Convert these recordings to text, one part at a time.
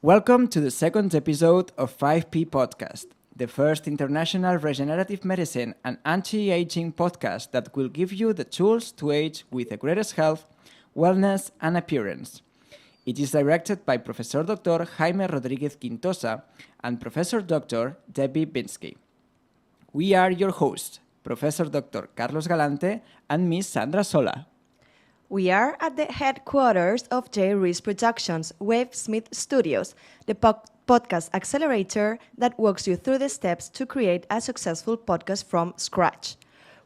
Welcome to the second episode of 5P Podcast, the first international regenerative medicine and anti-aging podcast that will give you the tools to age with the greatest health, wellness, and appearance. It is directed by Professor Dr. Jaime Rodriguez Quintosa and Professor Dr. Debbie Binsky. We are your hosts, Professor Dr. Carlos Galante and Miss Sandra Sola. We are at the headquarters of J. Reese Productions, Wave Smith Studios, the podcast accelerator that walks you through the steps to create a successful podcast from scratch.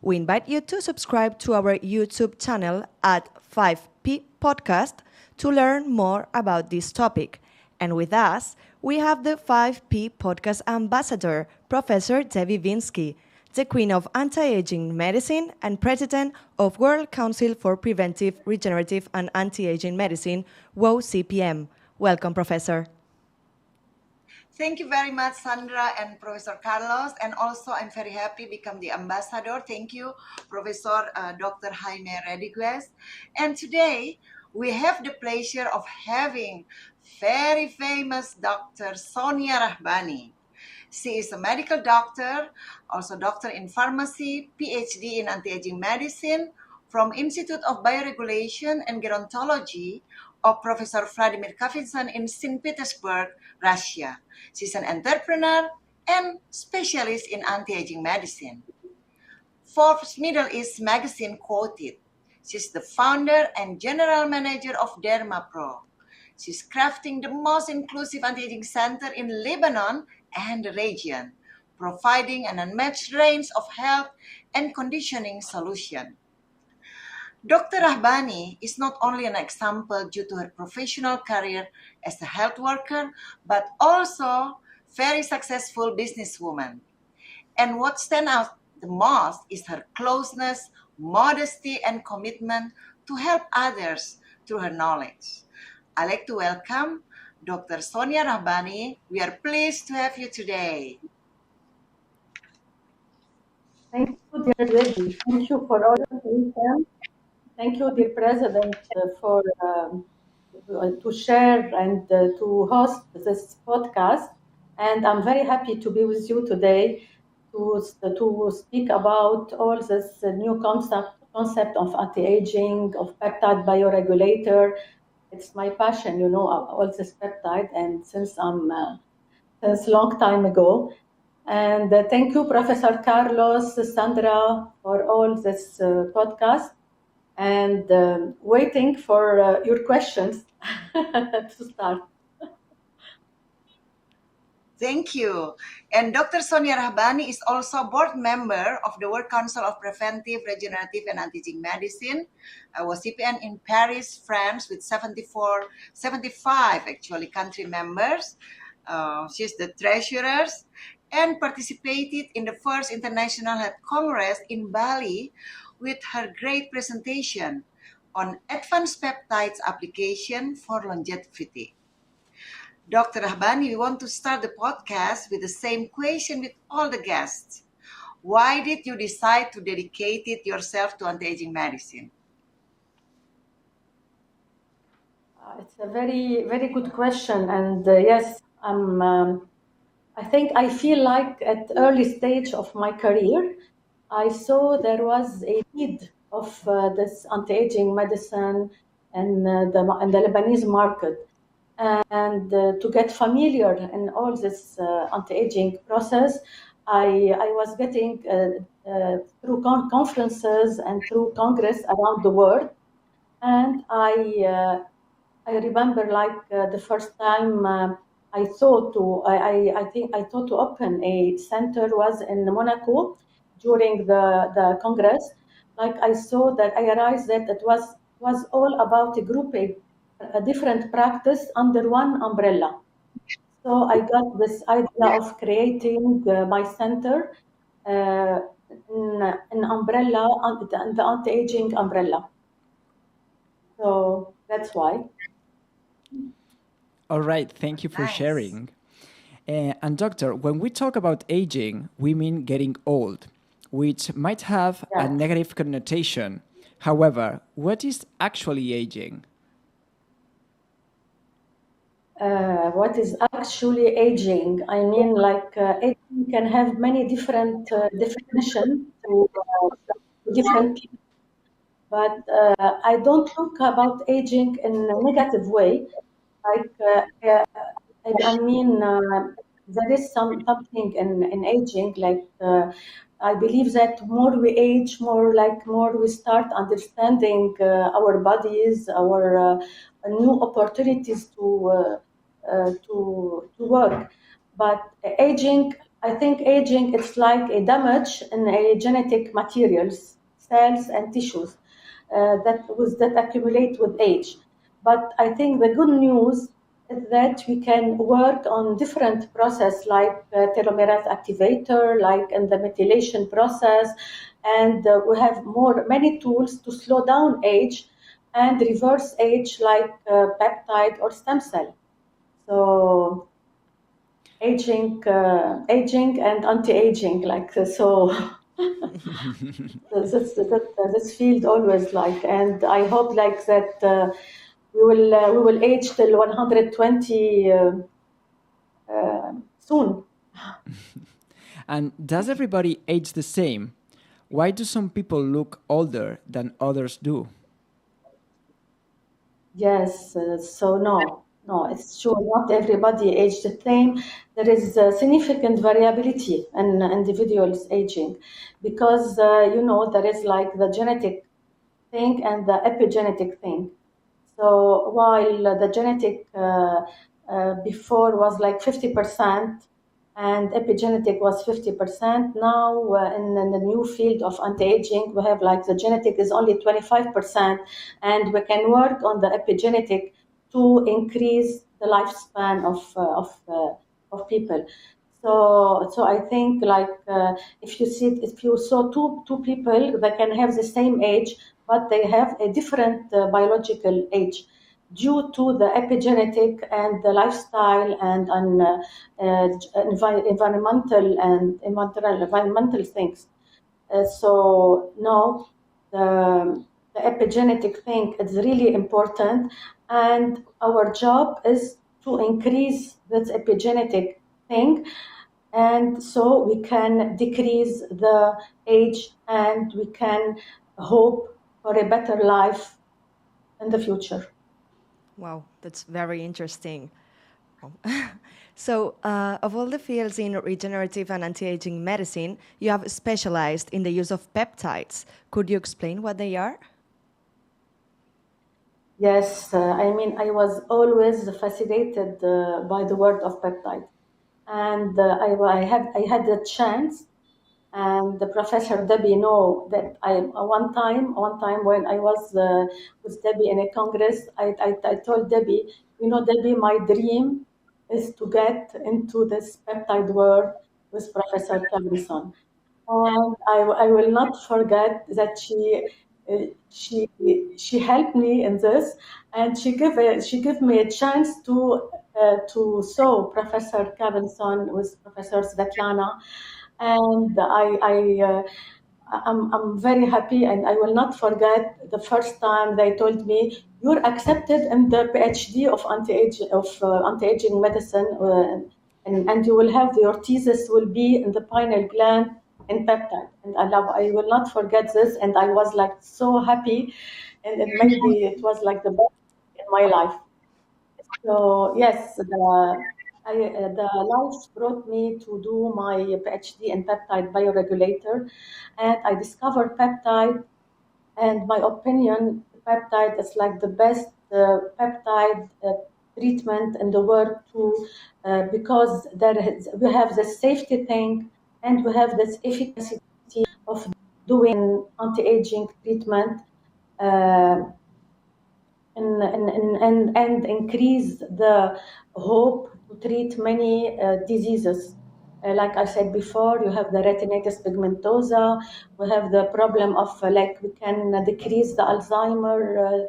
We invite you to subscribe to our YouTube channel at 5P Podcast to learn more about this topic. And with us, we have the 5P Podcast ambassador, Professor Debbie Binsky, the Queen of Anti-Aging Medicine and President of World Council for Preventive, Regenerative and Anti-Aging Medicine, WOCPM. Welcome, Professor. Thank you very much, Sandra and Professor Carlos. And also, I'm very happy to become the ambassador. Thank you, Professor Dr. Jaime Rodriguez. And today, we have the pleasure of having very famous Dr. Sonia Rahbani. She is a medical doctor, also doctor in pharmacy, PhD in anti-aging medicine from Institute of Bioregulation and Gerontology of Professor Vladimir Kavitsan in St. Petersburg, Russia. She's an entrepreneur and specialist in anti-aging medicine. Forbes Middle East magazine quoted, she's the founder and general manager of DermaPro. She's crafting the most inclusive anti-aging center in Lebanon and the region, providing an unmatched range of health and conditioning solutions. Dr. Rahbani is not only an example due to her professional career as a health worker, but also very successful businesswoman. And what stands out the most is her closeness, modesty, and commitment to help others through her knowledge. I'd like to welcome Dr. Sonia Rahbani. We are pleased to have you today. Thank you, dear lady. Thank you for all the welcome. Thank you, dear President, for to share and to host this podcast. And I'm very happy to be with you today to speak about all this new concept of anti-aging, of peptide bioregulator. It's my passion, all this peptide, and since long time ago. And thank you, Professor Carlos, Sandra, for all this podcast, and waiting for your questions to start. Thank you. And Dr. Sonia Rahbani is also a board member of the World Council of Preventive, Regenerative and Anti-Aging Medicine, WOCPM in Paris, France, with 75 actually country members. She's the treasurer and participated in the first International Health Congress in Bali with her great presentation on advanced peptides application for longevity. Dr. Rahbani, we want to start the podcast with the same question with all the guests. Why did you decide to dedicate yourself to anti-aging medicine? It's a very, very good question. And yes, I feel like at early stage of my career, I saw there was a need of this anti-aging medicine in the Lebanese market. And to get familiar in all this anti-aging process, I was getting through conferences and through Congress around the world. And I remember the first time I thought to open a center was in Monaco during the Congress. I saw that I realized that it was all about a different practice under one umbrella. So I got this idea of creating my center an umbrella, the anti-aging umbrella. So that's why. All right, thank you for sharing. And doctor, when we talk about aging, we mean getting old, which might have a negative connotation. However, what is actually aging? what is actually aging. I mean, like aging can have many different definitions to different people, but I don't look about aging in a negative way. Like, I mean, there is something in aging. Like, I believe that more we age, more we start understanding our bodies, our new opportunities to work. But aging, I think aging, it's like a damage in a genetic materials, cells and tissues that accumulate with age. But I think the good news is that we can work on different process like telomerase activator, like in the methylation process, and we have many tools to slow down age and reverse age like peptide or stem cell. So aging and anti-aging, like so. This field always like, and I hope like that we will age till 120 soon. And does everybody age the same? Why do some people look older than others do? Yes, so no, it's true. Not everybody age the same. There is significant variability in individuals aging because there is like the genetic thing and the epigenetic thing. So while the genetic before was like 50% and epigenetic was 50%, now in the new field of anti-aging, we have like the genetic is only 25%, and we can work on the epigenetic to increase the lifespan of people. So I think like if you saw two people that can have the same age, but they have a different biological age due to the epigenetic and the lifestyle and environmental things. So no, the epigenetic thing is really important, and our job is to increase this epigenetic thing, and so we can decrease the age and we can hope for a better life in the future. Wow, that's very interesting. So, of all the fields in regenerative and anti-aging medicine, you have specialized in the use of peptides. Could you explain what they are? Yes, I mean, I was always fascinated by the word of peptide, and I had the chance, and the Professor Debbie know that one time when I was with Debbie in a congress, I told Debbie, Debbie, my dream is to get into this peptide world with Professor Cabrison. And I will not forget that uh, she she helped me in this, and she gave me a chance to saw Professor Cavenson with Professor Svetlana, and I'm very happy, and I will not forget the first time they told me you're accepted in the PhD of anti-aging medicine, and you will have your thesis will be in the pineal gland in peptide. And I will not forget this, and I was like so happy, and maybe it was like the best in my life. So yes, the life brought me to do my PhD in peptide bioregulator, and I discovered peptide. And my opinion, peptide is like the best peptide treatment in the world too, because we have the safety thing and we have this efficacy of doing anti-aging treatment. Uh, and increase the hope to treat many diseases. Like I said before, you have the retinitis pigmentosa, we have the problem of like we can decrease the Alzheimer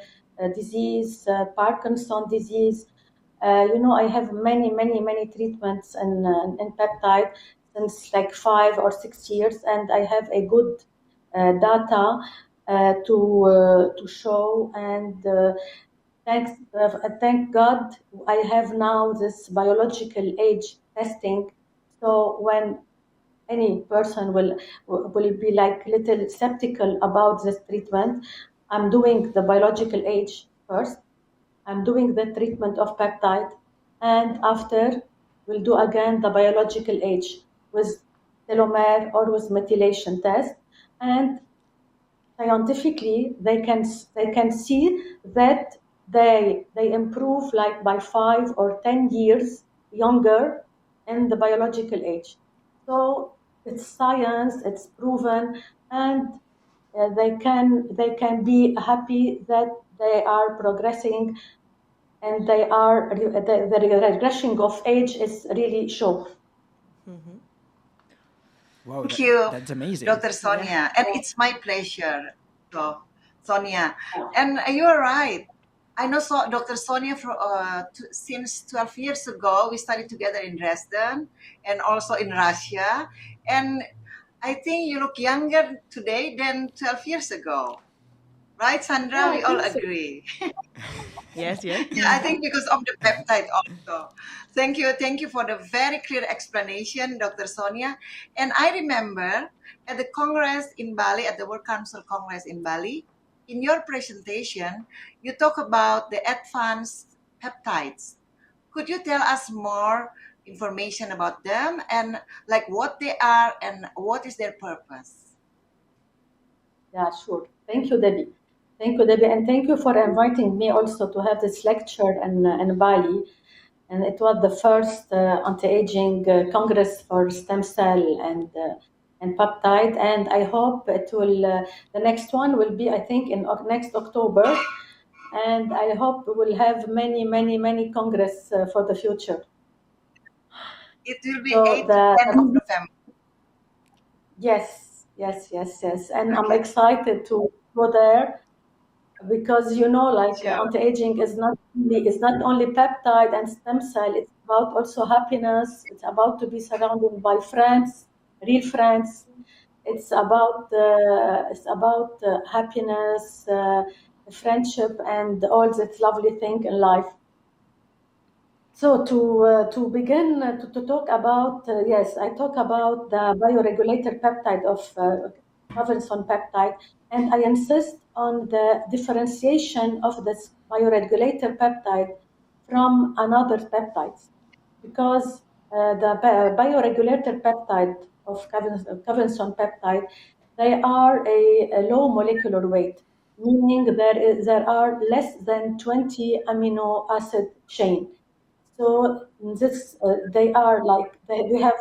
disease, Parkinson disease. I have many treatments in peptide since like 5 or 6 years, and I have a good data to show, and thank God I have now this biological age testing. So when any person will be like little skeptical about this treatment, I'm doing the biological age first. I'm doing the treatment of peptide, and after we'll do again the biological age with telomere or with methylation test, and scientifically they can see that they improve like by 5 or 10 years younger in the biological age. So it's science, it's proven, and they can be happy that they are progressing, and the regression of age is really shown. Wow, Thank you, that's amazing. Dr. Sonia. And it's my pleasure, Sonia. And you are right. I know Dr. Sonia since 12 years ago. We studied together in Dresden and also in Russia. And I think you look younger today than 12 years ago. Right, Sandra? Yeah, We I all think so. agree. Yes. Yeah, I think because of the peptide also. Thank you for the very clear explanation, Dr. Sonia. And I remember at the Congress in Bali, at the World Council Congress in Bali, in your presentation, you talk about the advanced peptides. Could you tell us more information about them and like what they are and what is their purpose? Yeah, sure. Thank you, Debbie. And thank you for inviting me also to have this lecture in Bali. And it was the first anti-aging congress for stem cell and peptide. And I hope it will. The next one will be, I think, in next October. And I hope we will have many congress for the future. It will be So 8 to 10 of November. Yes. And I'm excited to go there because Sure. anti-aging is not only peptide and stem cell. It's about also happiness. It's about to be surrounded by friends, real friends. It's about happiness, friendship, and all that lovely thing in life. So to begin to talk about, yes, I talk about the bioregulator peptide of Robinson peptide, and I insist on the differentiation of this bioregulator peptide from another peptides, because the bioregulator peptide of Robinson peptide, they are a low molecular weight, meaning there are less than 20 amino acid chain. So this they are like we have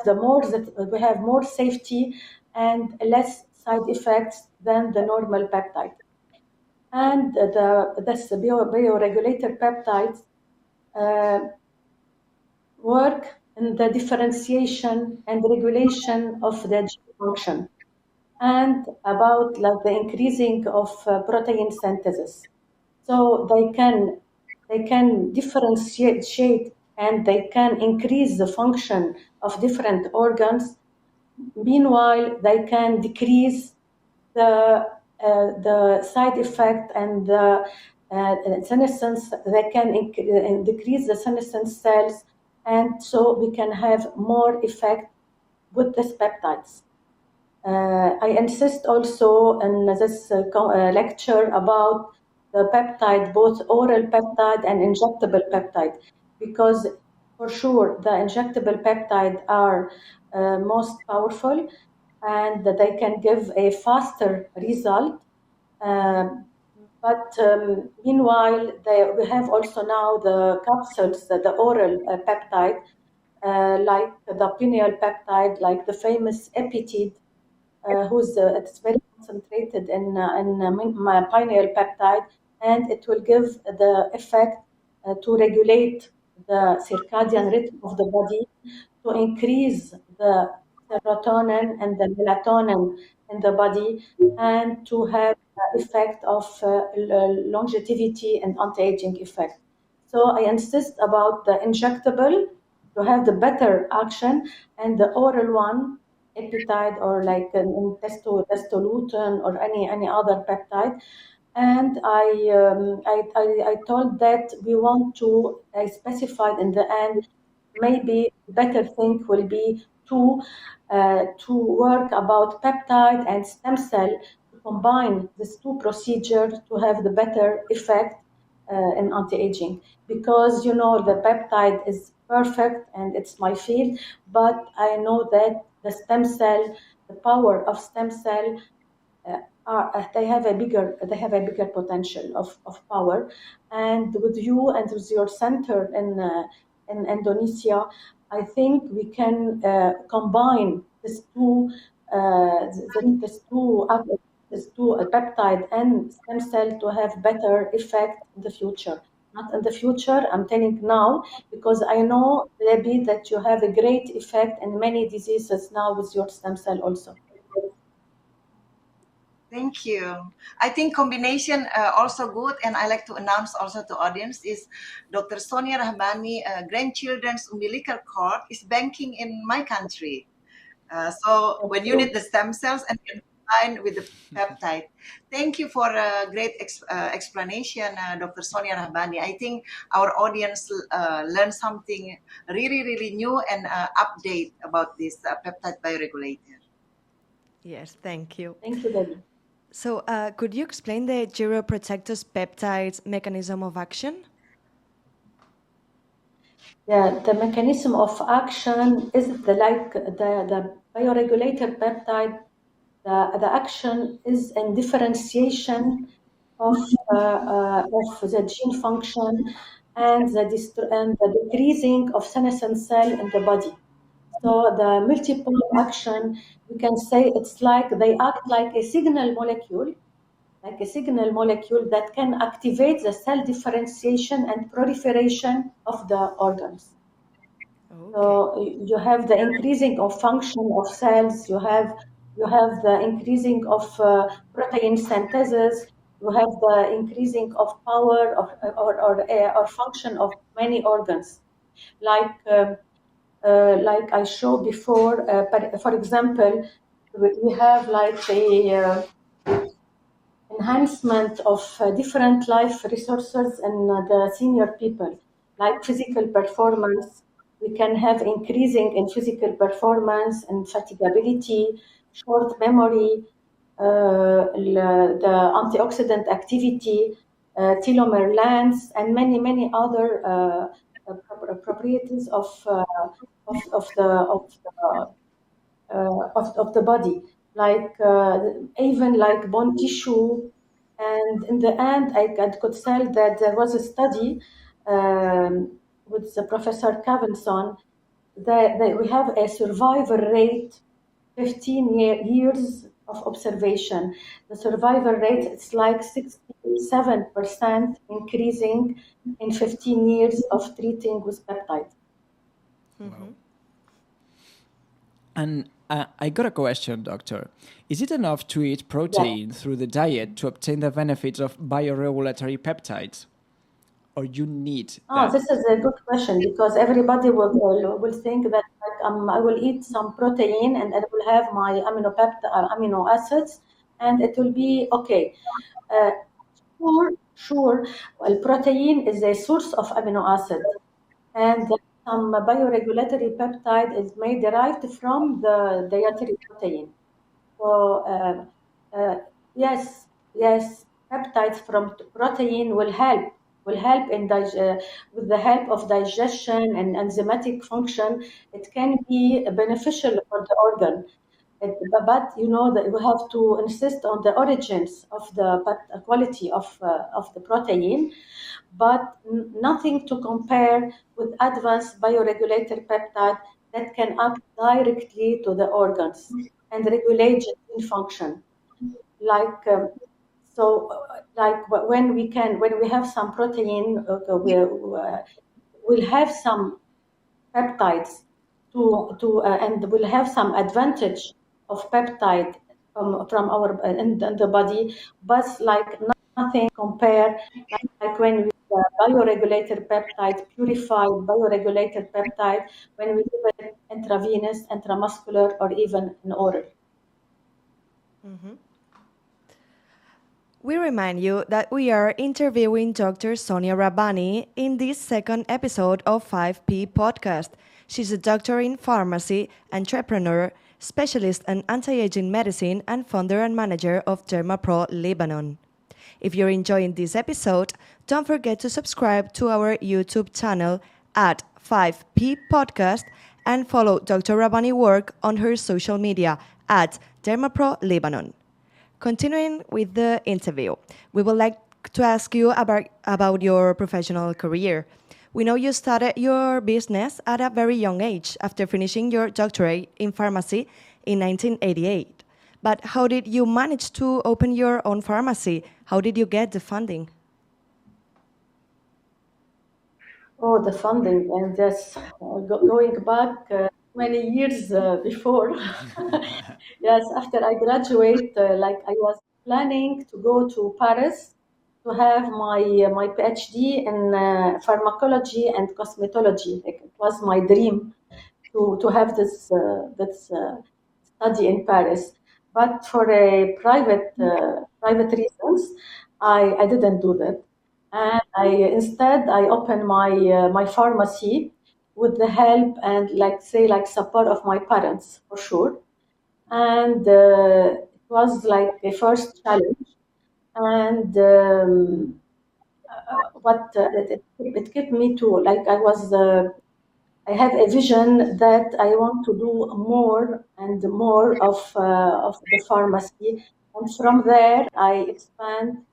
we have more safety and less side effects than the normal peptide. And the bioregulator peptides work in the differentiation and regulation of the gene function and about like the increasing of protein synthesis. So they can differentiate and they can increase the function of different organs. Meanwhile, they can decrease the side effect and the senescence. They can decrease the senescence cells, and so we can have more effect with these peptides. I insist also in this lecture about the peptide, both oral peptide and injectable peptide, because for sure the injectable peptide are most powerful and they can give a faster result. But meanwhile, we have also now the capsules, the oral peptide, like the pineal peptide, like the famous Epitide, it's very concentrated in my pineal peptide, and it will give the effect to regulate the circadian rhythm of the body, to increase the serotonin and the melatonin in the body, and to have the effect of longevity and anti-aging effect. So I insist about the injectable to have the better action, and the oral one, peptide or like testolutin or any other peptide, And I told that we want to, I specified in the end, maybe better thing will be to work about peptide and stem cell, to combine these two procedures to have the better effect in anti-aging. Because the peptide is perfect and it's my field, but I know that the stem cell, the power of stem cell, they have a bigger potential of power. And with you and with your center in Indonesia, I think we can combine these two peptide and stem cell to have better effect in the future. Not in the future, I'm telling now, because I know, Debbie, that you have a great effect in many diseases now with your stem cell also. Thank you. I think combination also good, and I like to announce also to audience is Dr. Sonia Rahbani, grandchildren's umbilical cord is banking in my country. So when you need the stem cells and can combine with the peptide. Thank you for a great explanation, Dr. Sonia Rahbani. I think our audience learned something really, really new and update about this peptide bioregulator. Yes, thank you. Thank you, Debbie. So, could you explain the gyroprotectors peptides mechanism of action? Yeah, the mechanism of action is the bioregulator peptide. The action is in differentiation of the gene function and the decreasing of senescent cell in the body. So the multiple action, we can say it's like they act like a signal molecule that can activate the cell differentiation and proliferation of the organs. Okay. So you have the increasing of function of cells, you have the increasing of protein synthesis, you have the increasing of power or function of many organs. Like I showed before, for example, we have like a enhancement of different life resources in the senior people, like physical performance. We can have increasing in physical performance and fatigability, short memory, the antioxidant activity, telomere length, and many other properties of the body, like even like bone tissue. And in the end, I could tell that there was a study with the Professor Cavenson that we have a survival rate 15 years of observation. The survival rate is like 67% increasing in 15 years of treating with peptides. Mm-hmm. Wow. And I got a question, doctor. Is it enough to eat protein through the diet to obtain the benefits of bioregulatory peptides? Or you need that? This is a good question, because everybody will think that I will eat some protein and I will have my amino acids and it will be okay. Sure. Well, protein is a source of amino acid, and some bioregulatory peptide is made derived from the dietary protein. So yes, peptides from protein will help in with the help of digestion and enzymatic function. It can be beneficial for the organ. But that we have to insist on the origins of the quality of the protein, but nothing to compare with advanced bioregulator peptide that can act directly to the organs and regulate gene function. Like when we have some protein, we'll have some peptides and we'll have some advantage of peptide from our in the body, but like nothing compare like when we bioregulator peptide, purified bioregulator peptide, when we give it intravenous, intramuscular, or even in oral. Mm-hmm. We remind you that we are interviewing Dr. Sonia Rahbani in this second episode of 5P Podcast. She's a doctor in pharmacy, entrepreneur, specialist in anti-aging medicine, and founder and manager of DermaPro Lebanon. If you're enjoying this episode, don't forget to subscribe to our YouTube channel at 5P Podcast and follow Dr. Rahbani work on her social media at DermaPro Lebanon. Continuing with the interview, we would like to ask you about your professional career. We know you started your business at a very young age after finishing your doctorate in pharmacy in 1988. But how did you manage to open your own pharmacy? How did you get the funding? Oh, the funding, and yes, going back many years before. Yes, after I graduate, I was planning to go to Paris to have my PhD in pharmacology and cosmetology. Like, it was my dream to have this study in Paris. But for a private reasons, I didn't do that, and I opened my pharmacy with the help and like support of my parents for sure. And it was like a first challenge, and it kept me to like I have a vision that I want to do more and more of the pharmacy, and from there I expand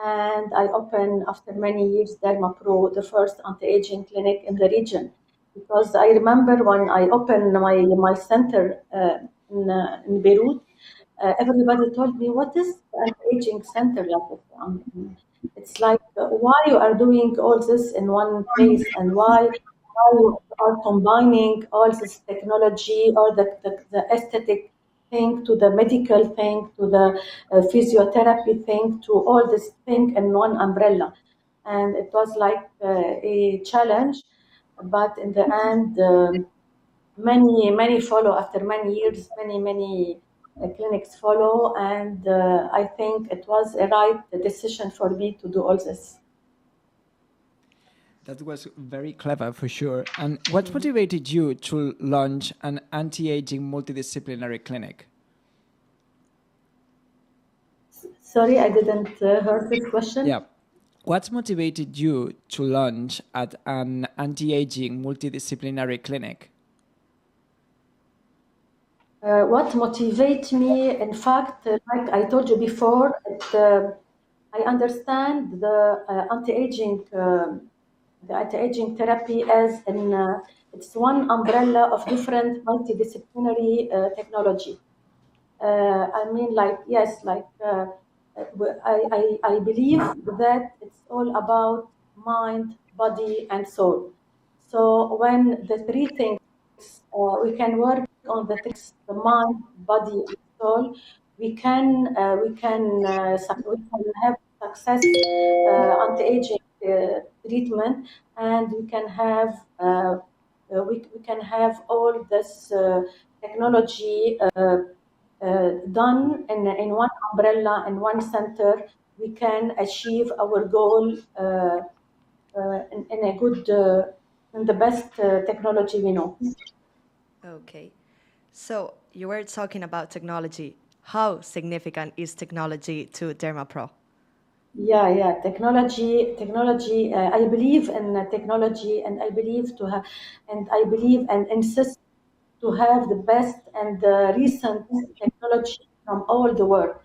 and I open after many years DermaPro, the first anti-aging clinic in the region. Because I remember when I opened my center in Beirut, everybody told me, "What is anti-aging center like?" It's like, why you are doing all this in one place, and why you are combining all this technology or the aesthetic thing to the medical thing to the physiotherapy thing to all this thing in one umbrella. And it was like a challenge, but in the end, many follow after many years, many clinics follow, and I think it was a right decision for me to do all this. That was very clever for sure. And what motivated you to launch an anti-aging multidisciplinary clinic? Sorry, I didn't hear this question. Yeah. What motivated you to launch at an anti-aging multidisciplinary clinic? What motivates me, in fact, like I told you before, I understand the anti-aging therapy as it's one umbrella of different multidisciplinary technology. I mean, like, yes, like I believe that it's all about mind, body, and soul. So when the three things we can work on the things, the mind, body, and soul, we can have success anti-aging treatment, and we can have all this technology done in one umbrella, in one center. We can achieve our goal in a good, in the best technology we know. Okay. So you were talking about technology. How significant is technology to DermaPro? Yeah. Technology. I believe in technology, and I believe and insist to have the best and the recent technology from all the world.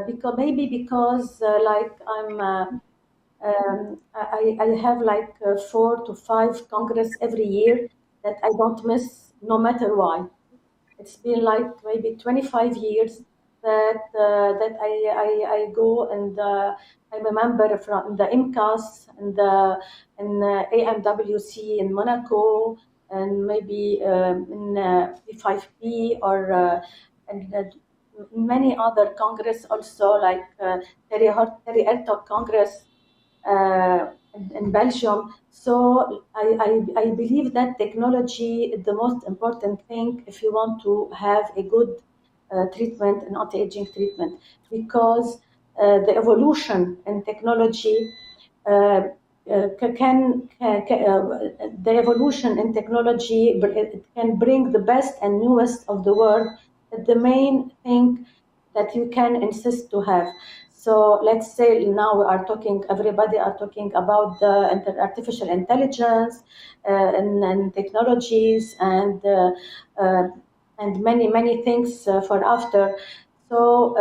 Because like I have like 4 to 5 congress every year that I don't miss, no matter why. It's been like maybe 25 years that I go, and I remember from the MCAS and the AMWC in Monaco, and maybe in P5P or and many other congress also, like Terry Ertog Congress in Belgium. So I believe that technology is the most important thing if you want to have a good treatment and anti-aging treatment, because the evolution in technology the evolution in technology it can bring the best and newest of the world. The main thing that you can insist to have. So let's say now we are talking, everybody are talking about the artificial intelligence and technologies and many things for after. So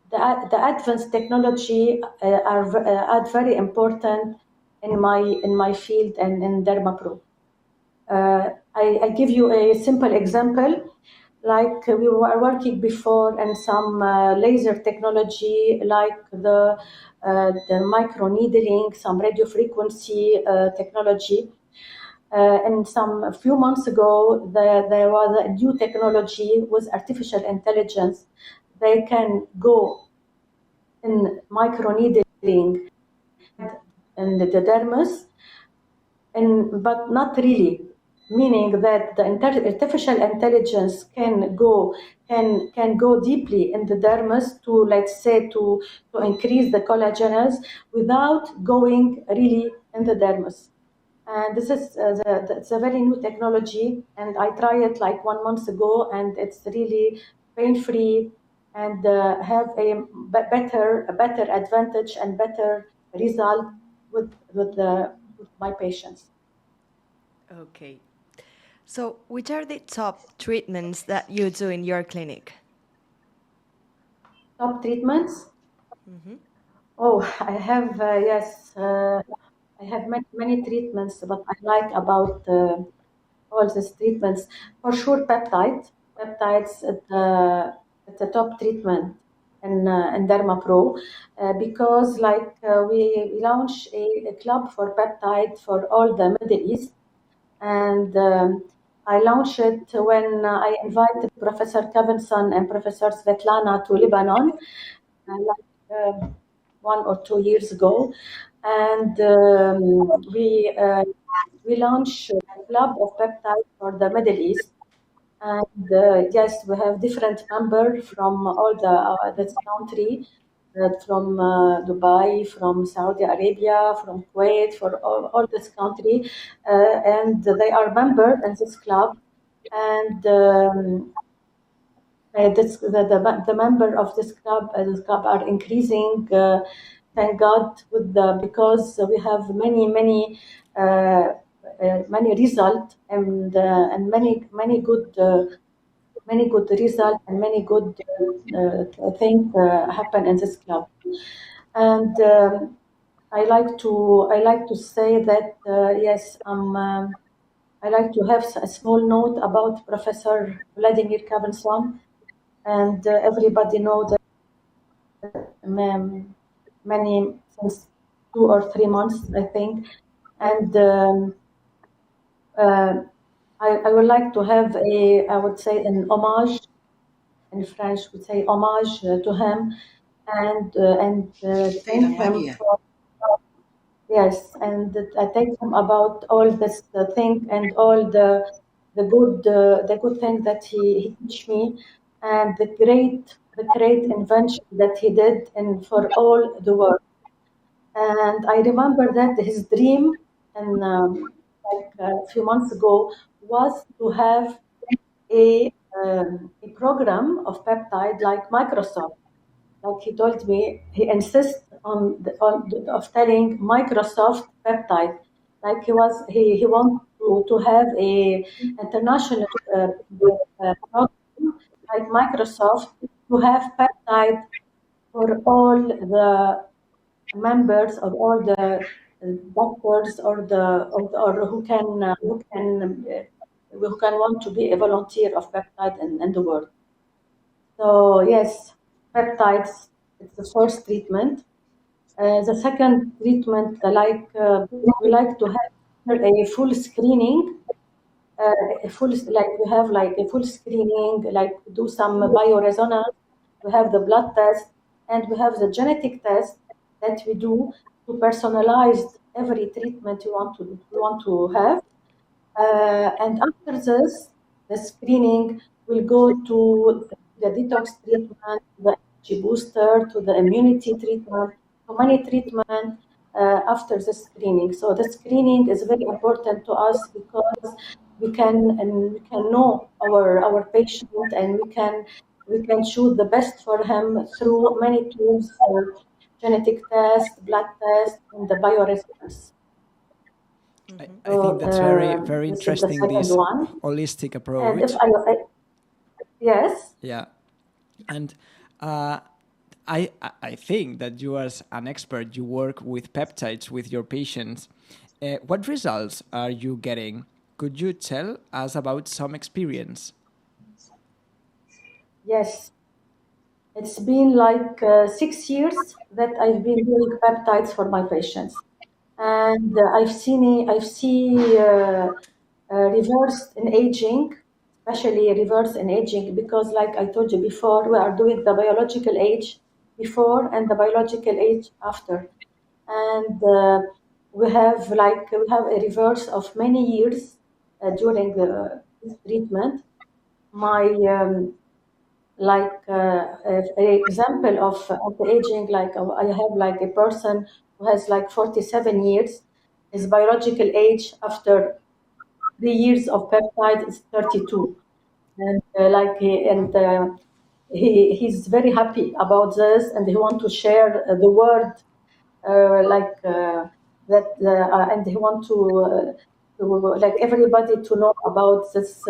the advanced technology are very important in my field and in DermaPro. I give you a simple example. Like we were working before in some laser technology, like the micro needling, some radio frequency technology. And a few months ago, there was a new technology with artificial intelligence. They can go in micro needling in the dermis, but not really, meaning that the artificial intelligence can go deeply in the dermis to, let's say, to increase the collagenase without going really in the dermis. And this is it's a very new technology, and I tried it like 1 month ago, and it's really pain-free and have a better advantage and better result with my patients. Okay. So, which are the top treatments that you do in your clinic? Top treatments? Oh, I have yes, I have many treatments, but I like about all these treatments. For sure, peptides at the top treatment in DermaPro because like we launched a club for peptide for all the Middle East, and I launched it when I invited Professor Kevinson and Professor Svetlana to Lebanon, like 1 or 2 years ago, and we launched a club of peptides for the Middle East. And yes, we have different members from all this country, from Dubai, from Saudi Arabia, from Kuwait, for all this country, and they are members in this club. And the member of this club are increasing. Thank God, because we have many result and many good result and many good things happen in this club. And I like to say that yes, I like to have a small note about Professor Vladimir Kavanson, and everybody knows that many since 2 or 3 months, I think, and I would like to have I would say an homage in French, would say homage to him, and thank him for. Yes, and I thank him about all this thing and all the good thing that he teach me, and the great invention that he did and for all the world. And I remember that his dream, and like a few months ago, was to have a program of peptide like Microsoft. Like he told me, he insists of telling Microsoft peptide. Like he wants to have a international program like Microsoft to have peptide for all the members or all the doctors or who can want to be a volunteer of peptide in the world. So yes, peptides, it's the first treatment. The second treatment, we like to have a full screening, we have like a full screening, like do some bioresonance, we have the blood test, and we have the genetic test that we do to personalize every treatment you want to have. And after this, the screening will go to the detox treatment, the energy booster to the immunity treatment, to many treatment after the screening. So the screening is very important to us because we can know our patient, and we can choose the best for him through many tools, genetic test, blood test, and the bioregulators. I think that's very This is the interesting, second this one. holistic And if approach. yes, Yeah. And I think that you, as an expert, you work with peptides with your patients. What results are you getting? Could you tell us about some experience? yes, it's been like 6 years that I've been doing peptides for my patients, and I've seen reverse in aging, especially reverse in aging, because like I told you before, we are doing the biological age before and the biological age after, and we have a reverse of many years during this treatment. My an example of anti-aging, like I have like a person who has like 47 years. His biological age after 3 years of peptide is 32, and he's very happy about this, and he want to share the word and he want to like everybody to know about this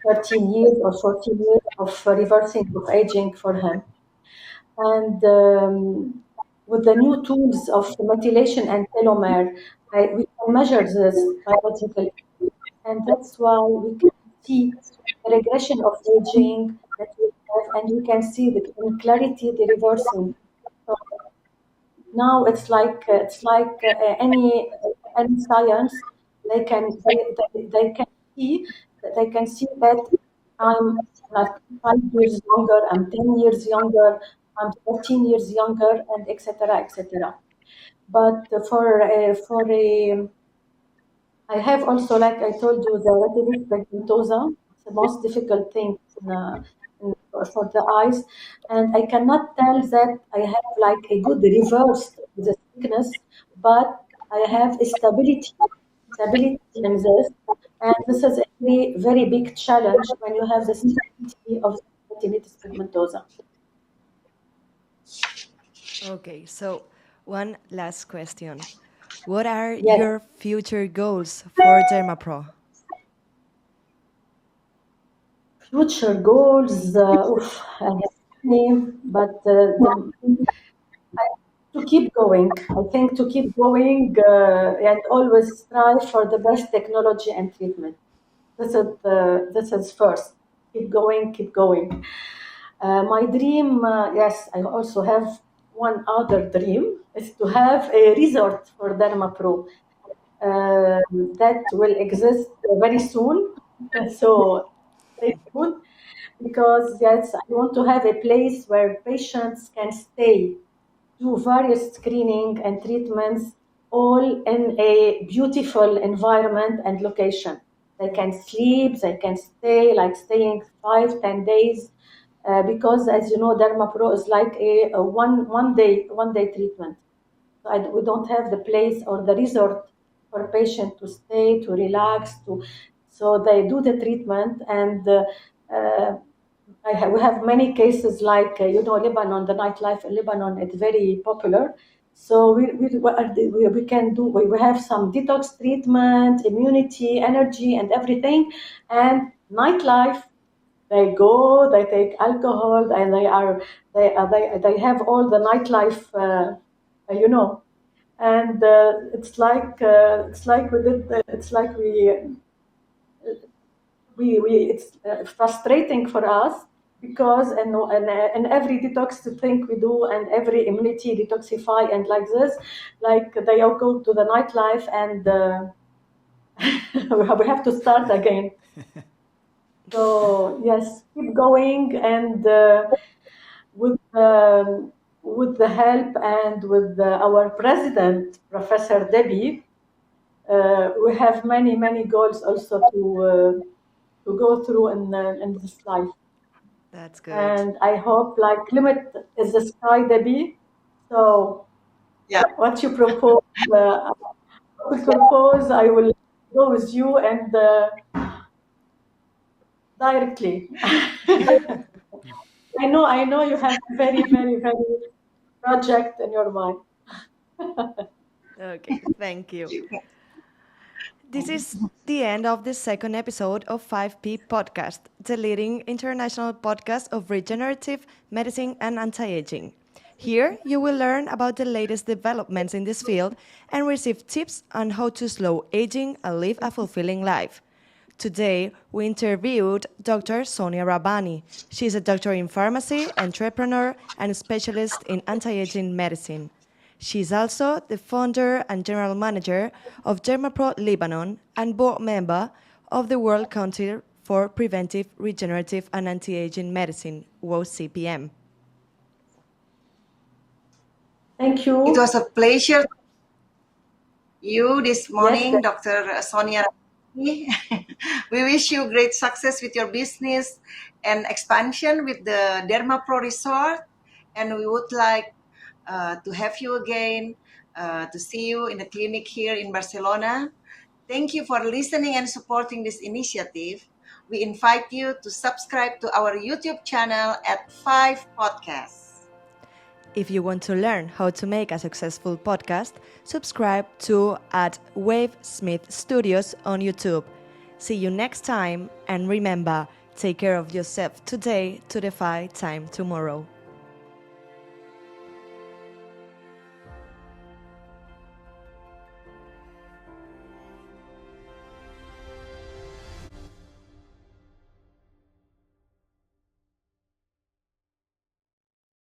13 years or 14 years of reversing of aging for him. And with the new tools of methylation and telomere, we can measure this biological, and that's why we can see the regression of aging that we have, and we can see in clarity the reversing. So now it's like any science. They can see that I'm like 5 years younger, I'm 10 years younger, I'm 14 years younger, and etc. etc. But for a I have also, like I told you, the retinitis pigmentosa. It's the most difficult thing for the eyes, and I cannot tell that I have like a good reverse to the sickness, but I have a stability in this, and this is a very big challenge when you have the stability of the retinitis pigmentosa. Okay, so one last question. What are Yes. your future goals for DermaPro? Future goals, I have many, but to keep going. I think to keep going and always strive for the best technology and treatment. This is first. Keep going, keep going. My dream, yes, I also have one other dream, is to have a resort for DermaPro that will exist very soon. So stay tuned, because yes, I want to have a place where patients can stay, do various screening and treatments, all in a beautiful environment and location. They can sleep, they can stay, like staying 5-10 days, because as you know, DermaPro is like a one day treatment. So we don't have the place or the resort for patient to stay, to relax, so they do the treatment, and uh, we have many cases like Lebanon, the nightlife in Lebanon is very popular. So we can do, we have some detox treatment, immunity, energy, and everything, and nightlife. They go, they take alcohol, and they have all the nightlife, you know, and it's like we did, it's like we it's frustrating for us, because and every detox thing we do, and every immunity detoxify, and like this, like they all go to the nightlife, and we have to start again. So yes, keep going, and with with the help and with our president, Professor Debbie, we have many goals also to go through in this life. That's good. And I hope limit is the sky, Debbie. So Yeah. what you propose, I will go with you and directly. I know you have very, very, very project in your mind. Okay, thank you. This is the end of the second episode of 5P Podcast, the leading international podcast of regenerative medicine and anti-aging. Here, you will learn about the latest developments in this field and receive tips on how to slow aging and live a fulfilling life. Today, we interviewed Dr. Sonia Rahbani. She's a doctor in pharmacy, entrepreneur, and specialist in anti-aging medicine. She's also the founder and general manager of Dermapro Lebanon and board member of the World Council for Preventive, Regenerative, and Anti-Aging Medicine, WOCPM. Thank you. It was a pleasure you this morning, Yes. Dr. Sonia Rahbani. We wish you great success with your business and expansion with the Dermapro Resort. And we would like to have you again, to see you in the clinic here in Barcelona. Thank you for listening and supporting this initiative. We invite you to subscribe to our YouTube channel at 5 Podcasts. If you want to learn how to make a successful podcast, subscribe to Wave Smith Studios on YouTube. See you next time, and remember, take care of yourself today to defy time tomorrow.